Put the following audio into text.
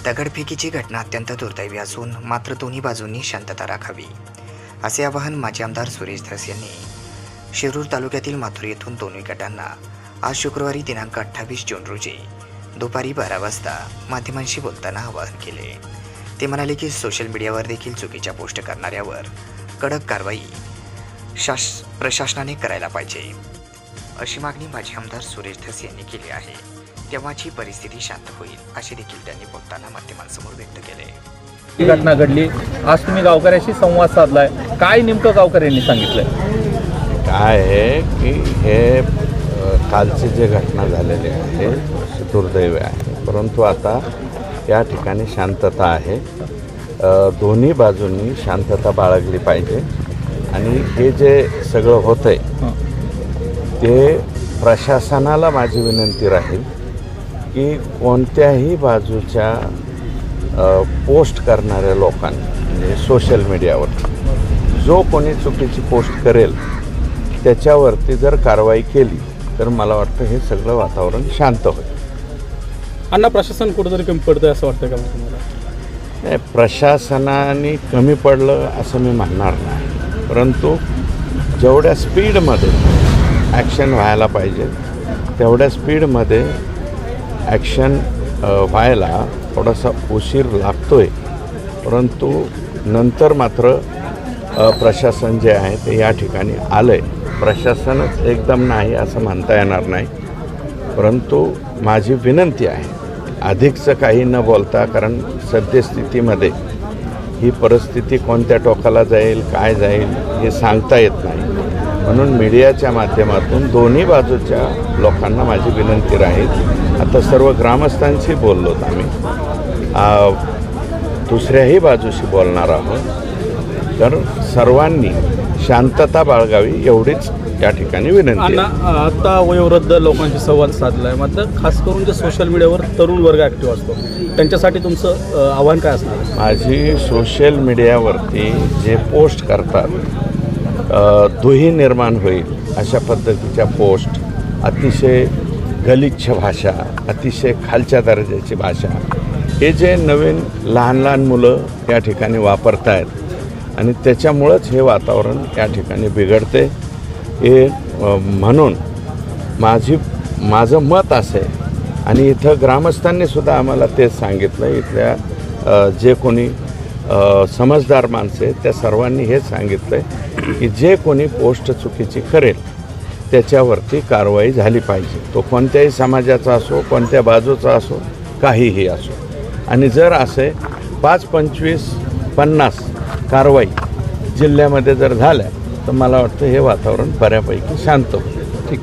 दगडफेकीची घटना अत्यंत दुर्दैवी असून मात्र दोन्ही बाजूंनी शांतता राखावी असे आवाहन माजी आमदार सुरेश धस यांनी शिरूर तालुक्यातील माथुर येथून दोन्ही गटांना आज शुक्रवारी दिनांक 28 जून रोजी दुपारी 12 वाजता माध्यमांशी बोलताना आवाहन केले। ते म्हणाले की सोशल मीडियावर देखील चुकीच्या पोस्ट करणाऱ्यावर कडक कारवाई प्रशासनाने करायला पाहिजे अशी मागणी माजी आमदार सुरेश धस यांनी केली आहे। तेव्हाची परिस्थिती शांत होईल असे देखील त्यांनी बोलताना माध्यमांसमोर व्यक्त केले। ही घटना घडली, आज तुम्ही गावकऱ्याशी संवाद साधलाय, काय नेमकं गावकऱ्यांनी सांगितलंय? काय आहे की हे कालची जी घटना झालेली आहे दुर्दैवी आहे, परंतु आता या ठिकाणी शांतता आहे। दोन्ही बाजूंनी शांतता बाळगली पाहिजे आणि हे जे सगळं होतंय ते प्रशासनाला माझी विनंती राहील की कोणत्याही बाजूच्या पोस्ट करणाऱ्या लोकांनी म्हणजे सोशल मीडियावर जो कोणी चुकीची पोस्ट करेल त्याच्यावरती जर कारवाई केली तर मला वाटतं हे सगळं वातावरण शांत होईल। अण्णा, प्रशासन कुठेतरी कमी पडतंय असं वाटतं का तुम्हाला? नाही, प्रशासनाने कमी पडलं असं मी म्हणणार नाही, परंतु जेवढ्या स्पीडमध्ये ॲक्शन व्हायला पाहिजे तेवढ्या स्पीडमध्ये ॲक्शन व्हायला थोडासा उशीर लागतो आहे, परंतु नंतर मात्र प्रशासन जे आहे ते या ठिकाणी आलं आहे। प्रशासनच एकदम नाही असं म्हणता येणार नाही, परंतु माझी विनंती आहे अधिकचं काही न बोलता, कारण सद्यस्थितीमध्ये ही परिस्थिती कोणत्या टोकाला जाईल काय जाईल हे सांगता येत नाही, म्हणून मीडियाच्या माध्यमातून दोन्ही बाजूच्या लोकांना माझी विनंती राहील। आता सर्व ग्रामस्थांशी बोललोत आम्ही, दुसऱ्याही बाजूशी बोलणार आहोत, तर सर्वांनी शांतता बाळगावी एवढीच या ठिकाणी विनंती आहे। आता वयोवृद्ध लोकांशी संवाद साधलाय, मात्र खास करून जे सोशल मीडियावर तरुण वर्ग ॲक्टिव्ह असतो त्यांच्यासाठी तुमचं आव्हान काय असणार आहे? माझी सोशल मीडियावरती जे पोस्ट करतात दुही निर्माण होईल अशा पद्धतीच्या पोस्ट, अतिशय गलिच्छ भाषा, अतिशय खालच्या दर्जाची भाषा, हे जे नवीन लहान लहान मुलं या ठिकाणी वापरत आहेत आणि त्याच्यामुळंच हे वातावरण या ठिकाणी बिघडते। हे म्हणून माझं मत असे, आणि इथं ग्रामस्थांनीसुद्धा आम्हाला तेच सांगितलं, इथल्या जे कोणी समजदार माणसे आहेत त्या सर्वांनी हेच सांगितलं की जे कोणी पोस्ट चुकीची करेल त्याच्यावरती कारवाई झाली पाहिजे, तो कोणत्याही समाजाचा असो, कोणत्या बाजूचा असो, काहीही असो। आणि जर असे 5, 25, 50 कारवाई जिल्ह्यामध्ये जर झाल्या तर मला वाटतं हे वातावरण बऱ्यापैकी शांत होईल।